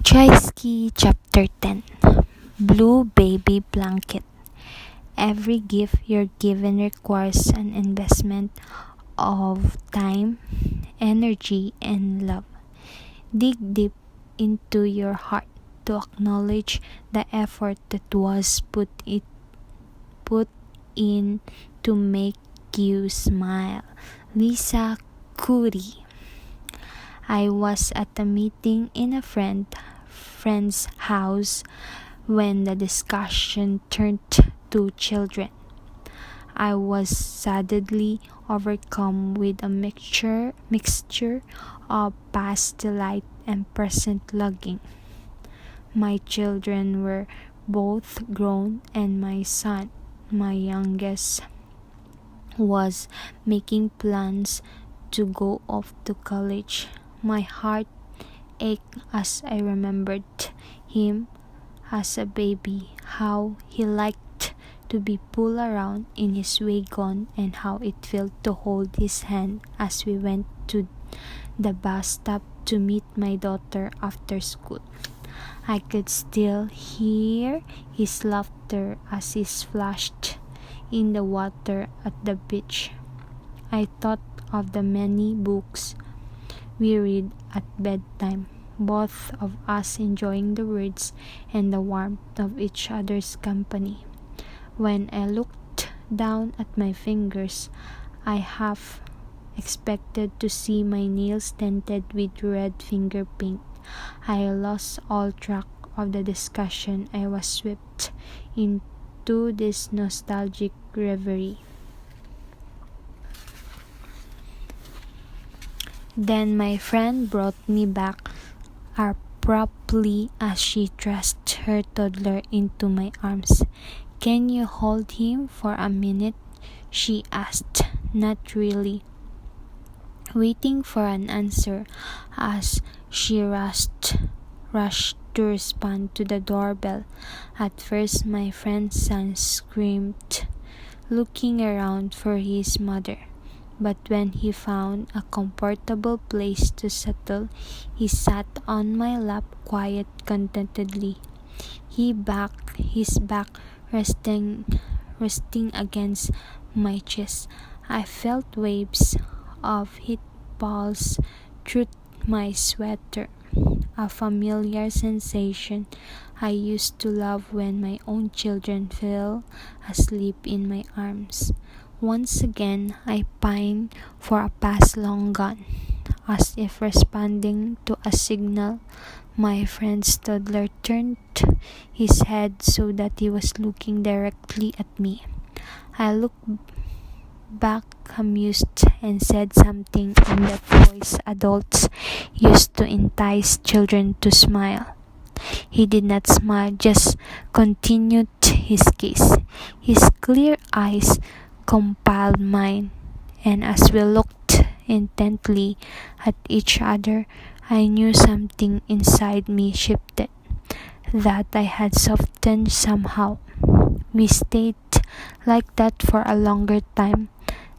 Trotsky Chapter 10 Blue Baby Blanket. Every gift you're given requires an investment of time, energy, and love. Dig deep into your heart to acknowledge the effort that was put in to make you smile. Lisa Cudi. I was at a meeting in a friend's house when the discussion turned to children. I was suddenly overcome with a mixture of past delight and present longing. My children were both grown, and my son, my youngest, was making plans to go off to college. My heart ached as I remembered him as a baby, how he liked to be pulled around in his wagon, and how it felt to hold his hand as we went to the bus stop to meet my daughter after school. I could still hear his laughter as he splashed in the water at the beach. I thought of the many books we read at bedtime, both of us enjoying the words and the warmth of each other's company. When I looked down at my fingers, I half expected to see my nails tinted with red finger paint. I lost all track of the discussion. I was swept into this nostalgic reverie. Then my friend brought me back abruptly as she thrust her toddler into my arms. "Can you hold him for a minute?" she asked. "Not really." Waiting for an answer as she rushed to respond to the doorbell. At first my friend's son screamed, looking around for his mother. But when he found a comfortable place to settle, he sat on my lap quite contentedly, his back resting against my chest. I felt waves of heat pulse through my sweater, a familiar sensation I used to love when my own children fell asleep in my arms. Once again, I pined for a past long gone. As if responding to a signal, my friend's toddler turned his head so that he was looking directly at me. I looked back amused and said something in that voice adults used to entice children to smile. He did not smile, just continued his gaze. His clear eyes compelled mine, and as we looked intently at each other, I knew something inside me shifted, that I had softened somehow. We stayed like that for a longer time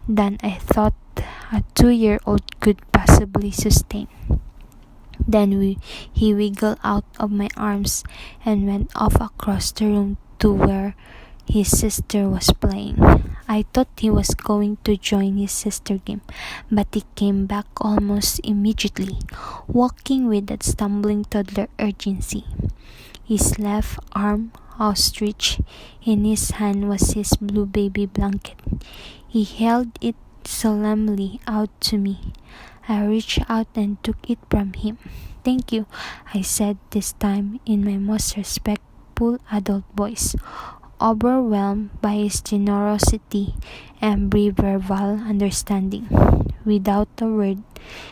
than I thought a 2-year-old could possibly sustain. Then he wiggled out of my arms and went off across the room to where his sister was playing. I thought he was going to join his sister game, but he came back almost immediately, walking with that stumbling toddler urgency. His left arm outstretched, in his hand was his blue baby blanket. He held it solemnly out to me. I reached out and took it from him. "Thank you," I said, this time in my most respectful adult voice, overwhelmed by his generosity and brief verbal understanding. Without a word,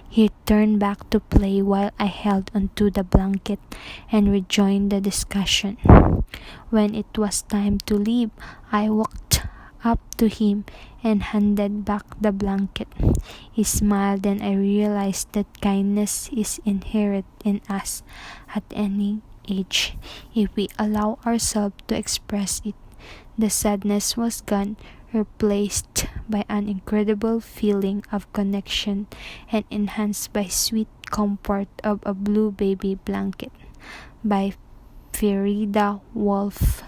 he turned back to play while I held onto the blanket and rejoined the discussion. When it was time to leave, I walked up to him and handed back the blanket. He smiled, and I realized that kindness is inherent in us at any age if we allow ourselves to express it. The sadness was gone, replaced by an incredible feeling of connection and enhanced by sweet comfort of a blue baby blanket. by Ferida Wolf.